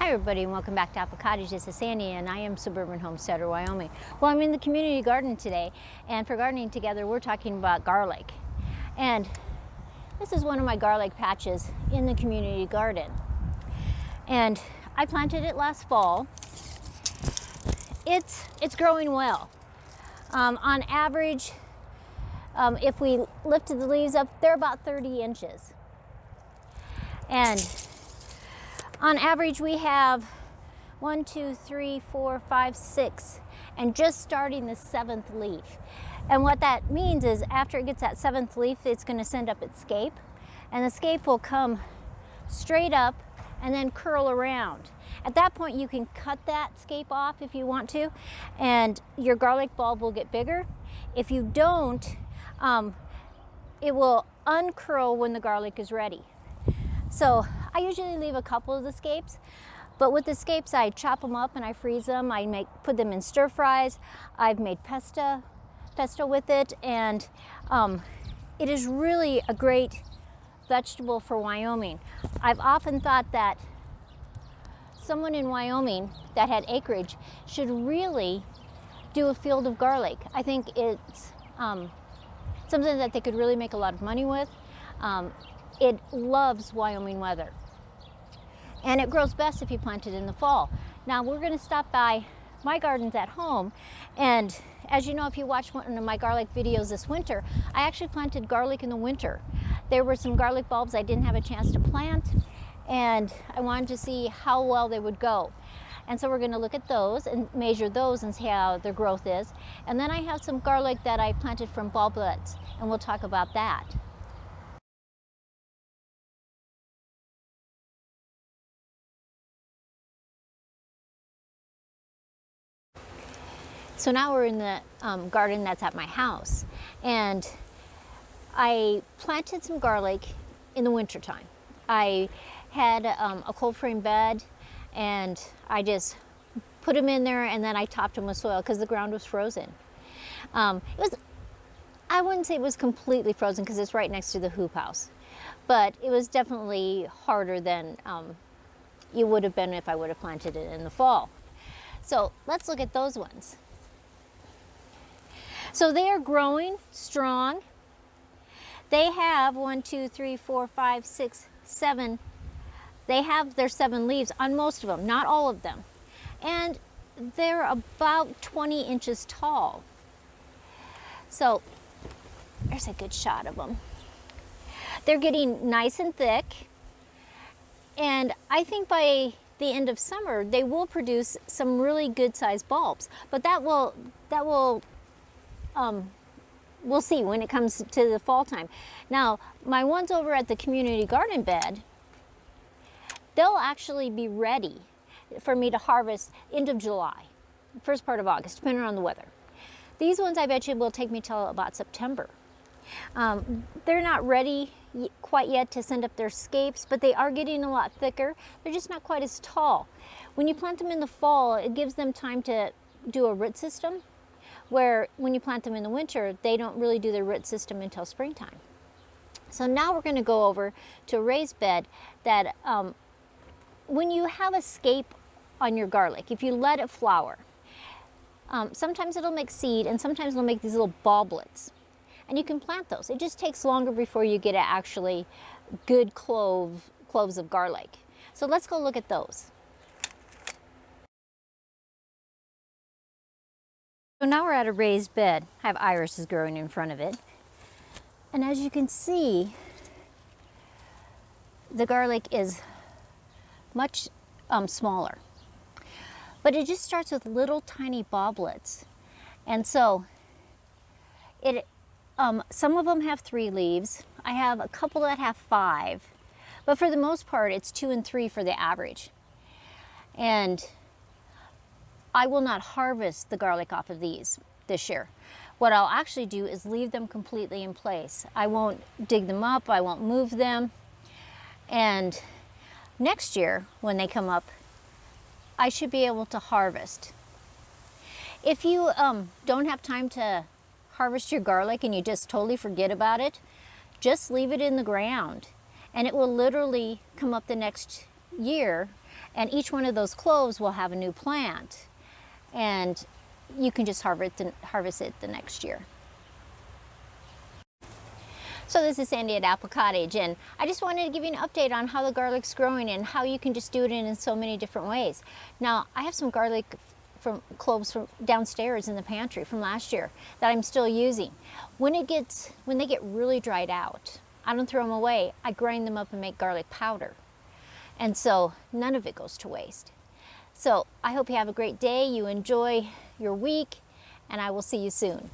Hi everybody and welcome back to Apple Cottage. This is Sandy and I am Suburban Homesteader, Wyoming. Well, I'm in the community garden today, and for gardening together we're talking about garlic. And this is one of my garlic patches in the community garden. And I planted it last fall. It's growing well. On average, if we lifted the leaves up, they're about 30 inches. And on average, we have 1, 2, 3, 4, 5, 6, and just starting the 7th leaf. And what that means is after it gets that 7th leaf, it's going to send up its scape, and the scape will come straight up and then curl around. At that point, you can cut that scape off if you want to, and your garlic bulb will get bigger. If you don't, it will uncurl when the garlic is ready. So I usually leave a couple of the scapes, but with the scapes I chop them up and I freeze them. I put them in stir fries. I've made pesto with it, and it is really a great vegetable for Wyoming. I've often thought that someone in Wyoming that had acreage should really do a field of garlic. I think it's something that they could really make a lot of money with. It loves Wyoming weather, and it grows best if you plant it in the fall. Now we're going to stop by my gardens at home, and as you know, if you watched one of my garlic videos this winter, I actually planted garlic in the winter. There were some garlic bulbs I didn't have a chance to plant, and I wanted to see how well they would go. And so we're going to look at those and measure those and see how their growth is. And then I have some garlic that I planted from bulbils, and we'll talk about that. So now we're in the garden that's at my house, and I planted some garlic in the wintertime. I had a cold frame bed, and I just put them in there, and then I topped them with soil because the ground was frozen. I wouldn't say it was completely frozen because it's right next to the hoop house, but it was definitely harder than it would have been if I would have planted it in the fall. So let's look at those ones. So they are growing strong. They have 1, 2, 3, 4, 5, 6, 7. They have their 7 leaves on most of them, not all of them. And they're about 20 inches tall. So there's a good shot of them. They're getting nice and thick. And I think by the end of summer, they will produce some really good sized bulbs. But we'll see when it comes to the fall time. Now, my ones over at the community garden bed, they'll actually be ready for me to harvest end of July, first part of August, depending on the weather. These ones I bet you will take me till about September. They're not ready quite yet to send up their scapes, but they are getting a lot thicker. They're just not quite as tall. When you plant them in the fall, it gives them time to do a root system, where when you plant them in the winter, they don't really do their root system until springtime. So now we're going to go over to a raised bed that when you have a scape on your garlic, if you let it flower, sometimes it'll make seed and sometimes it'll make these little bulblets. And you can plant those. It just takes longer before you get actually good cloves of garlic. So let's go look at those. So now we're at a raised bed. I have irises growing in front of it. And as you can see, the garlic is much smaller. But it just starts with little tiny bulblets. And so some of them have 3 leaves. I have a couple that have 5. But for the most part, it's 2 and 3 for the average. And I will not harvest the garlic off of these this year. What I'll actually do is leave them completely in place. I won't dig them up, I won't move them. And next year, when they come up, I should be able to harvest. If you don't have time to harvest your garlic and you just totally forget about it, just leave it in the ground and it will literally come up the next year And each one of those cloves will have a new plant, and you can just harvest it the next year. So this is Sandy at Apple Cottage, and I just wanted to give you an update on how the garlic's growing and how you can just do it in so many different ways. Now, I have some garlic cloves from downstairs in the pantry from last year that I'm still using. When they get really dried out, I don't throw them away. I grind them up and make garlic powder. And so none of it goes to waste. So I hope you have a great day, you enjoy your week, and I will see you soon.